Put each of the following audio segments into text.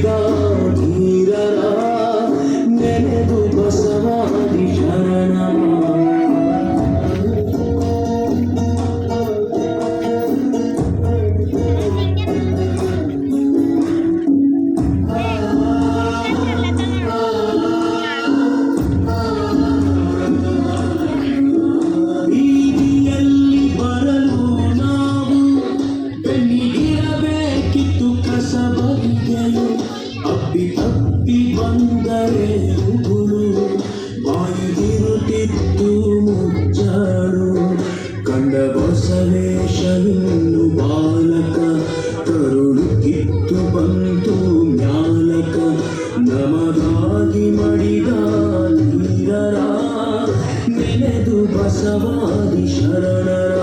ಮಡಿದ ಧೀರರ ನೆನೆದು ಬಸವಾದಿ ಶರಣ ಬಂದರೆ ಉಗುಳು ಬಾಯಿದಿರುತ್ತಿತ್ತು ಮುಚ್ಚಾಳು ಕಂಡ ಬಸವೇಶನು ಬಾಲಕ ಕರುಳು ಕಿತ್ತು ಬಂತು ಮ್ಯಾಲಕ ನಮಗಾಗಿ ಮಡಿದ ನೀರರ ನೆನೆದು ಬಸವಾದಿ ಶರಣರ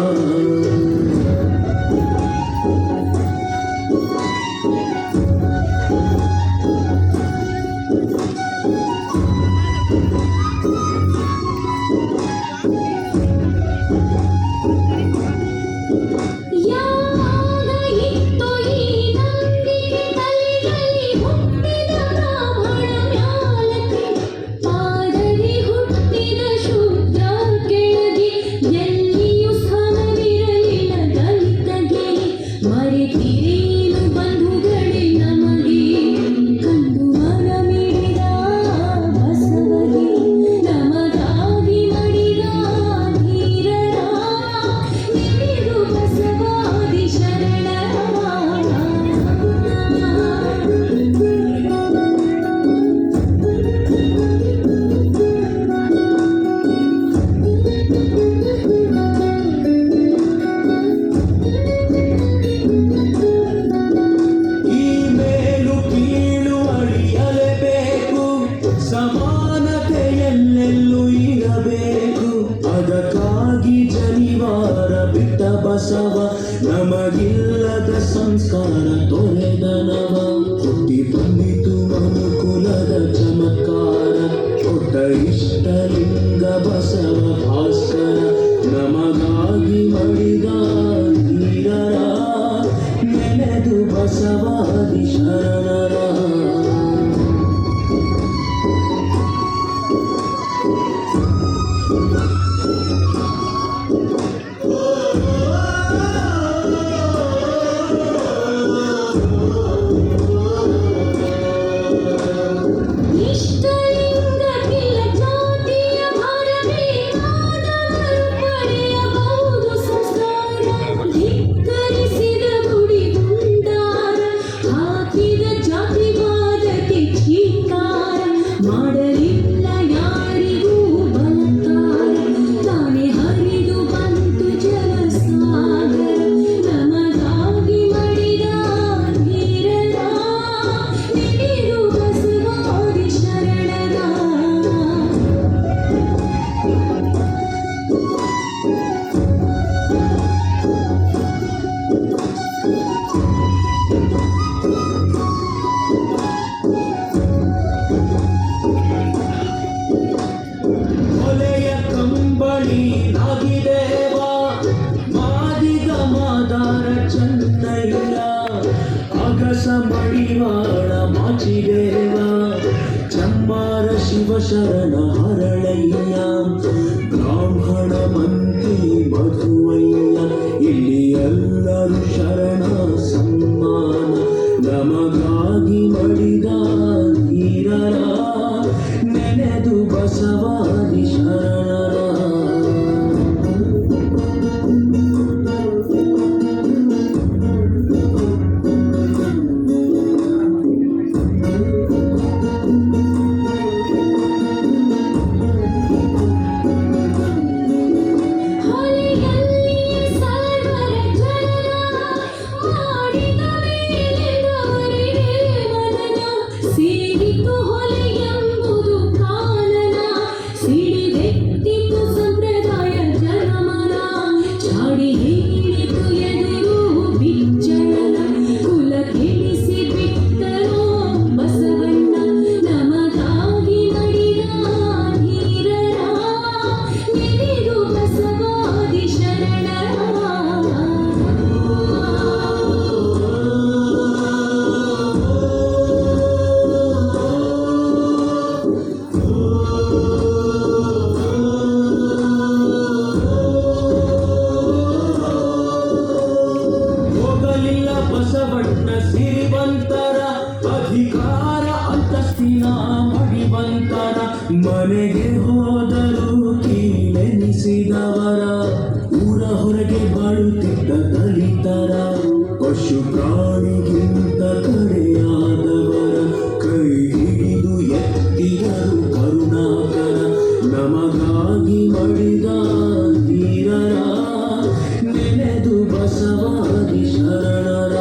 ಸಮಾನತೆಯಲ್ಲೆಲ್ಲೂ ಇರಬೇಕು ಅದಕ್ಕಾಗಿ ಜನಿವಾರ ಬಿಟ್ಟ ಬಸವ ನಮಗಿಲ್ಲದ ಸಂಸ್ಕಾರ ತೊರೆದನವ ಹುಟ್ಟಿ ಬಂದಿತು ಮನುಕುಲದ ಚಮತ್ಕಾರ ಕೊಟ್ಟ ಇಷ್ಟಲಿಂಗ ಬಸವ ಭಾಸ್ಕರ ನಮಗಾಗಿ ಮಡಿದ ಧೀರರ ನೆನೆದು ಬಸವಾದಿ ಶರಣರ ಮಡಿವಾಳ ಮಾಚಿದೇವ ಚಮ್ಮಾರ ಶಿವಶರಣ ಹರಳಯ್ಯ ಬ್ರಾಹ್ಮಣ ಮಂತ್ರಿ ಮಧುವಯ್ಯ ಇಲ್ಲಿ ಎಲ್ಲರೂ ಶರಣ ಸಮ್ಮಾನ ನಮಗಾಗಿ ಮಡಿದ ಧೀರರ ನೆನೆದು ಬಸವಾದಿ ಶರಣರ ಮಾಡಿದ ಮೇಲೆ ನನ್ನ ಶ್ರೀಮಂತರ ಅಧಿಕಾರ ಅಂತಸ್ತಿನ ಮಡಿವಂತರ ಮನೆಗೆ ಹೋದರು ಕೀಳೆನಿಸಿದವರ ಊರ ಹೊರಗೆ ಬಾಳುತ್ತಿದ್ದ ದಲಿತರ ಪಶು ಪ್ರಾಣಿಗಿಂತ ಕಡೆಯಾದವರ ಕೈ ಹಿಡಿದು ಎತ್ತಿದರು ಕರುಣಾಕರ ನಮಗಾಗಿ ಮಡಿದ ಧೀರರ ನೆನೆದು ಬಸವಾದಿ ಶರಣರ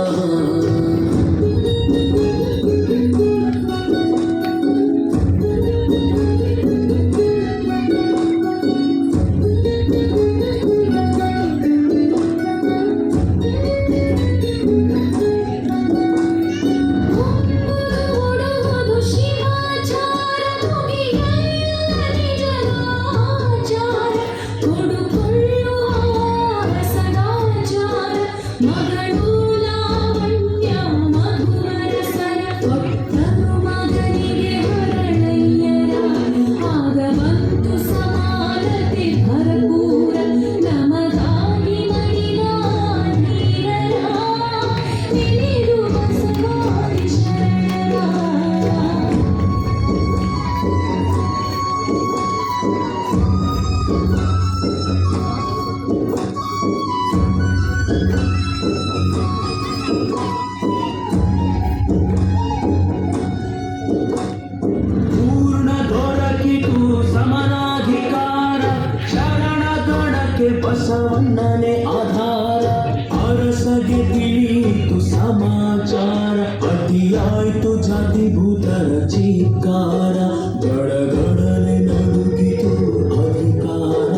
ಬಸವಣ್ಣನೇ ಆಧಾರ ಅರಸಗೆ ತಿಳಿಯಿತು ಸಮಾಚಾರ ಅತಿಯಾಯ್ತು ಜಾತಿ ಭೂತರ ಚೀಕಾರ ಗಡಗಡನೆ ನಡುಗಿತು ಅಧಿಕಾರ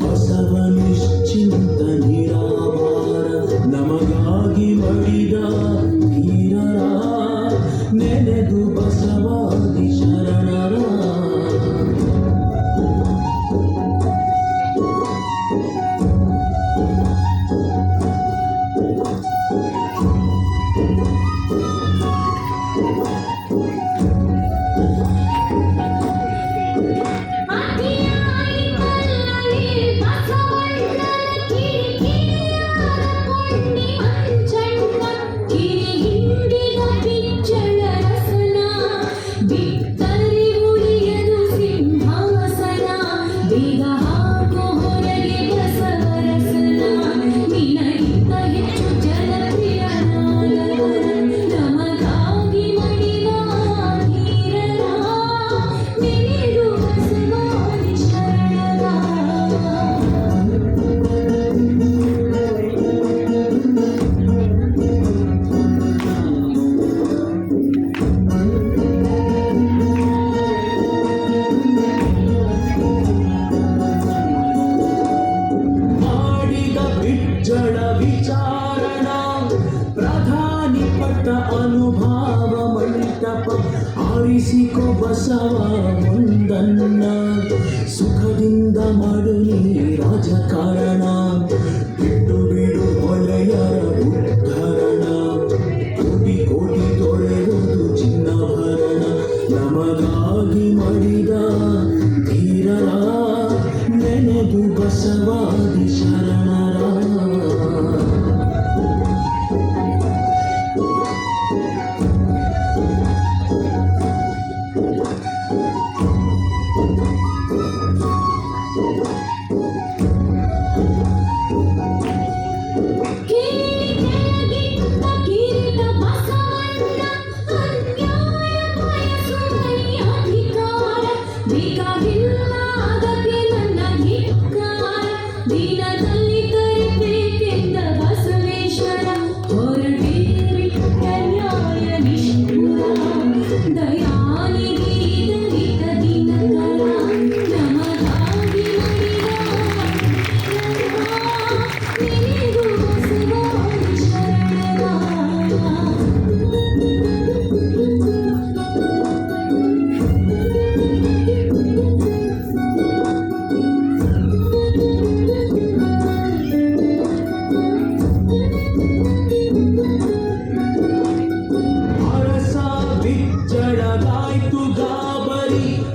ಬಸವ ನಿಶ್ಚಿಂತ ನಿರಾಭಾರ ನಮಗಾಗಿ ಮಡಿದ ಧೀರರ ನೆನೆದು ಬಸವಾದಿ ಶರಣರ ಜಡ ವಿಚಾರಣ ಪ್ರಧಾನಿ ಪಟ್ಟ ಅನುಭಾವ ಮಂಟಪ ಆರಿಸಿಕೊ ಬಸವ ಮುಂದನ್ನ ಸುಖದಿಂದ ಮಾಡಲಿ ರಾಜಕಾರಣ ಬಿಟ್ಟು ಬಿಡು ಹೊಲೆಯರ ಉದ್ಧರಣ ಕೋಟಿ ಕೋಟಿ ತೊರೆಯುವುದು ಚಿನ್ನಾಭರಣ ನಮಗಾಗಿ ಮಡಿದ ಧೀರರ ನೆನೆದು ಬಸವಾದಿ ಶರಣರ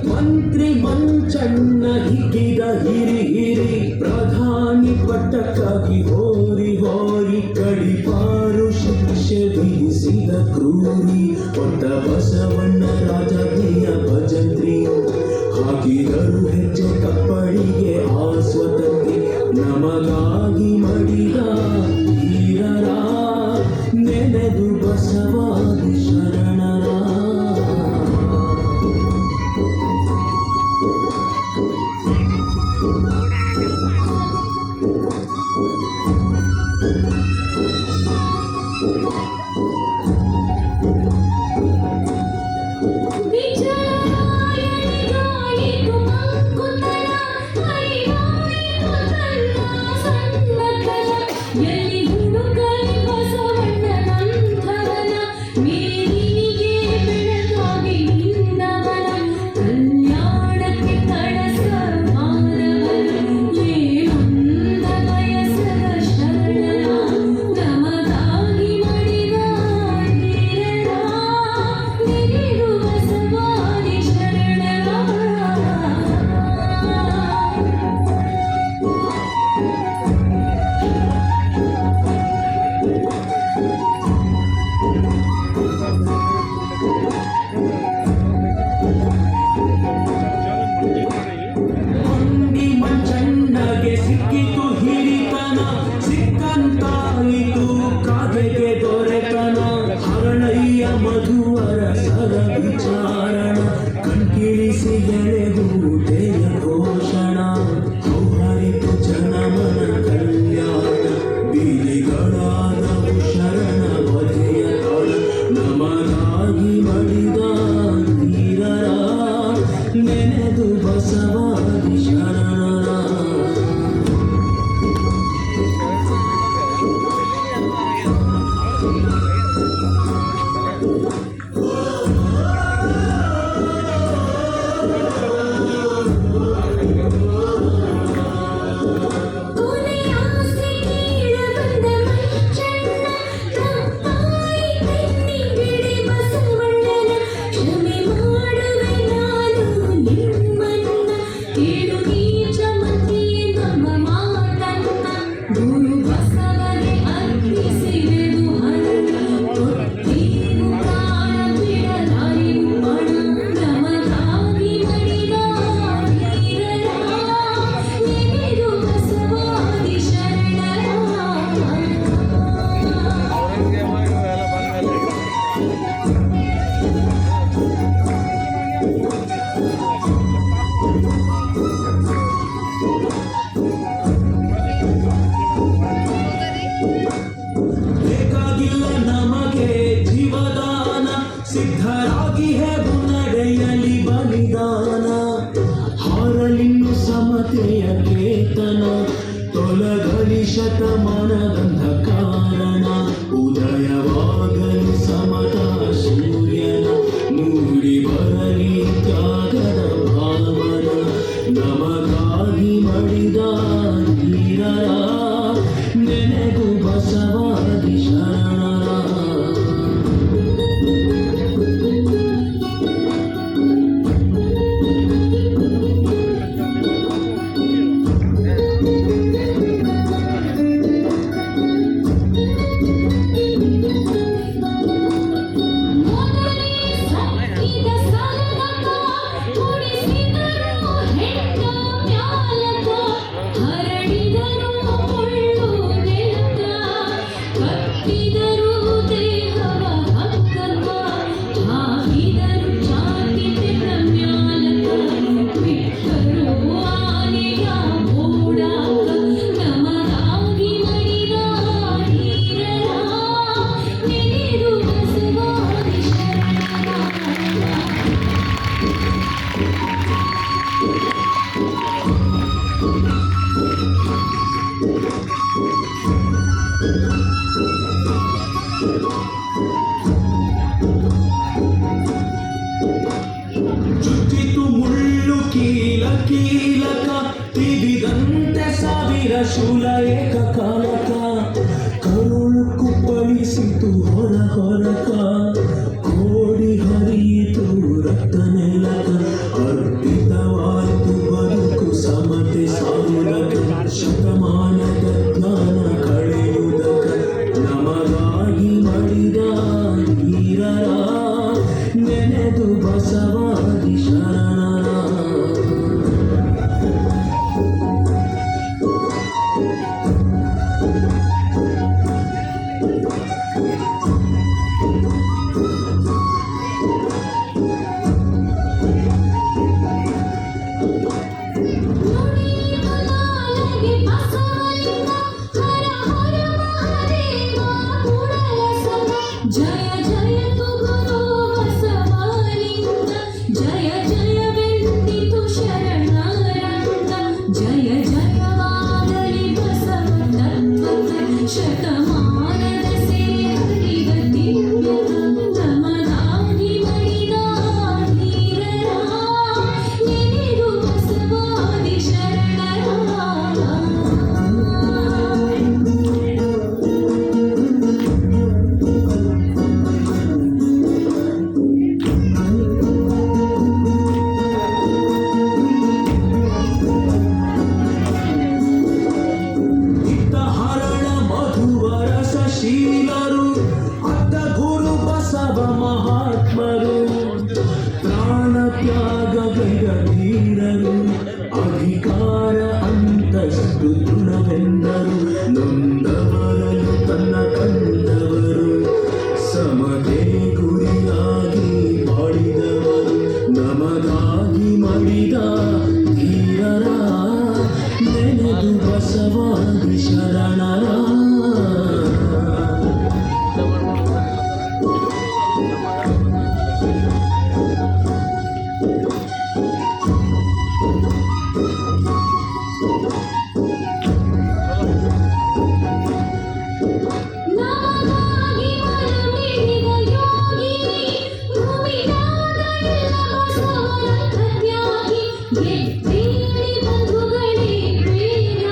ಮಂತ್ರಿ ಮಂಚಣ್ಣ ಹಿಗ್ಗಿದ ಹಿರಿ ಹಿರಿ ಪ್ರಧಾನಿ ಪಟ್ಟಕ್ಕಾಗಿ ಹೋರಿ ಹೋರಿ ಕಡಿಪಾರು ಶಿಕ್ಷೆ ಎನಿಸಿದ ಕ್ರೂರಿ ಹೊತ್ತ ಬಸವಣ್ಣ ರಾಜಕೀಯ ಭಜಂತ್ರಿ ಹಾಕಿದರು ಹೆಜ್ಜೆ ಕಪ್ಪಳಿಗೆ ಆ ಸ್ವತಂತ್ರಿ ನಮಗಾಗಿ ಮಡಿದ ಧೀರರ ನೆನೆದು ಬಸವಾದಿ ಶರಣರ ಸಿಕ್ಕಿತು ಹಿರಿತನ ಸಿಕ್ಕಂತಾಯಿತು ಕಾಗೆಗೆ ದೊರೆತನ ಹರಳಯ್ಯ ಮಧುವರ ಸರ ವಿಚಾರಣ ಕಣ್ಕಿಳಿಸಿ ಎಳೆದು ದೇಯ ಘೋಷಣ ಹೌಹರಿತು ಜನಮನ ಕಲ್ಯಾಣ ಬೀಲಿಗಳಾದವು ಶರಣ ವಧೆಯ ತಾಳ ನಮಗಾಗಿ ಮಡಿದ ಧೀರರ ನೆನೆದು ಬಸವಾದಿ ಶರಣರ ಸಿದ್ಧರಾಗಿ ಹೇಗು ನಡೆಯಲಿ ಬಲಿದಾನ ಹಾರಲಿನ್ನು ಸಮತೆಯ ಕೇತನ ತೊಲಗಲಿ ಶತಮಾನದಂಧ ಕಾರಣ ಉದಯವಾಗಲಿ ಸಮತಾ ಸೂರ್ಯನ ಮೂಡಿ ಬರಲಿ ತ್ಯಾಗದ ಭಾವನ ನಮಗಾಗಿ ಮಡಿದ ಧೀರರ ನೆನೆದು ಬಸವಾದಿ ಶರಣರ ಚುಚ್ಚಿತು ಮುಳ್ಳು ಕೀಲ ಕೀಲಕ ತಿವಿದಂತೆ ಸಾವಿರ ಶೂಲ ಏಕಕಾಲಕ ಕರುಳು ಕುಪ್ಪಳಿಸಿತು ಹೊರ ಹೊರಕ ಕೋಡಿ ಹರಿಯಿತು ರಕ್ತ ನೆಲಕ ಅರ್ಪಿತವಾಯಿತು ಬದುಕು ಸಮತೆ ಸಾರುಲಕ ಶತಮಾನದ ಜ್ಞಾನ ಕಳೆಯುವುದಕ ನಮಗಾಗಿ ಮಡಿದ ಜಯತು ಗುರು ಬಸವಲಿಂಗ ಜಯ ಜಯವೆಂದಿತು ಶರಣರಂಗ ಜಯ ಜಯವಾಗಲಿ ಬಸವ ತತ್ವಕ್ಕೆ ಶತಮಾನದ ಸೇರಿದ ದಿವ್ಯ ನಮಗಾಗಿ ಮಡಿದ ಧೀರರ ನೆನೆದು ಬಸವಾದಿ ಶರಣರ ಇತ್ತ ಹರಳ ಮಧುವರ ಶಶೀಲರು ಅತ್ತ ಗುರು ಬಸವ ಮಹಾತ್ಮರು ಪ್ರಾಣ ತ್ಯಾಗ ಗೈರರು ಅಧಿಕಾರ ಅಂತಸ್ತು ತೃಣವೆಂದರು ನೊಂದವರನ್ನು ತನ್ನ ಕಂಡವರು ಸಮತೆ ಗುರಿಯಾಗಿ ಬಾಳಿದವರು ನಮಗಾಗಿ ಮಡಿದ ಧೀರರ ನೆನೆದು ಬಸವಾದಿ ಶರಣರ ನಮಗಾಗಿ ಮನಮಿಡಿದ ಯೋಗಿನಿ ಭೂಮಿಯಾದ ಎಲ್ಲ ಬಸವನ ಪ್ರತ್ಯಾಗಿ ಎದ್ದೇಳಿ ಬಂಧುಗಳೇ ಬೇಗ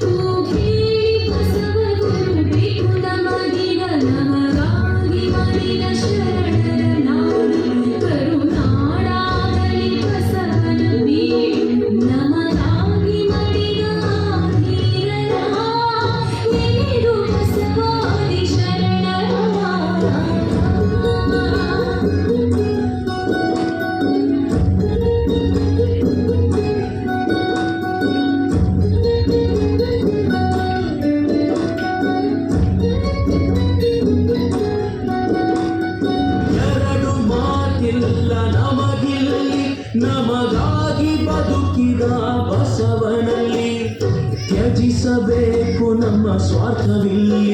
ಕೂಗೇಳಿ ಬಸವ ಗುರು ಬೇಕು ನಮಗಿಗ ನಮಗಾಗಿ ಮಡಿದ ಶರಣರ ನಾಡು ಕರುನಾಡಾಗಲಿ ಬಸವನ ಬೀಡು ನಮಗಾಗಿ ಮಡಿದ ಧೀರರ ನೆನೆದು ಬಸವಾದಿ ಶರಣರ ಎರಡು ಮಾತಿಲ್ಲ ನಮಗಿಲ್ಲಿ ನಮಗಾಗಿ ಬದುಕಿದ ಬಸವನಲ್ಲಿ ತ್ಯಜಿಸಬೇಕು ನಮ್ಮ ಸ್ವಾರ್ಥವಿಲ್ಲಿ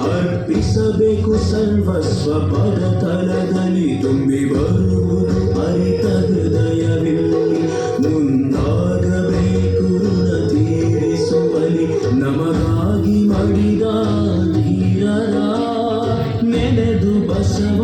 ಅರ್ಪಿಸಬೇಕು ಸರ್ವಸ್ವ ಪದತಲದಲ್ಲಿ ತುಂಬಿ ಬರುವುದು ಅರಿತ ಹೃದಯವಿಲ್ಲಿ ಮುಂದಾಗಬೇಕು ಋಣ ತೀರಿಸುವಲಿ ನಮಗಾಗಿ ಮಡಿದ ಧೀರರ ನೆನೆದು ಬಸವ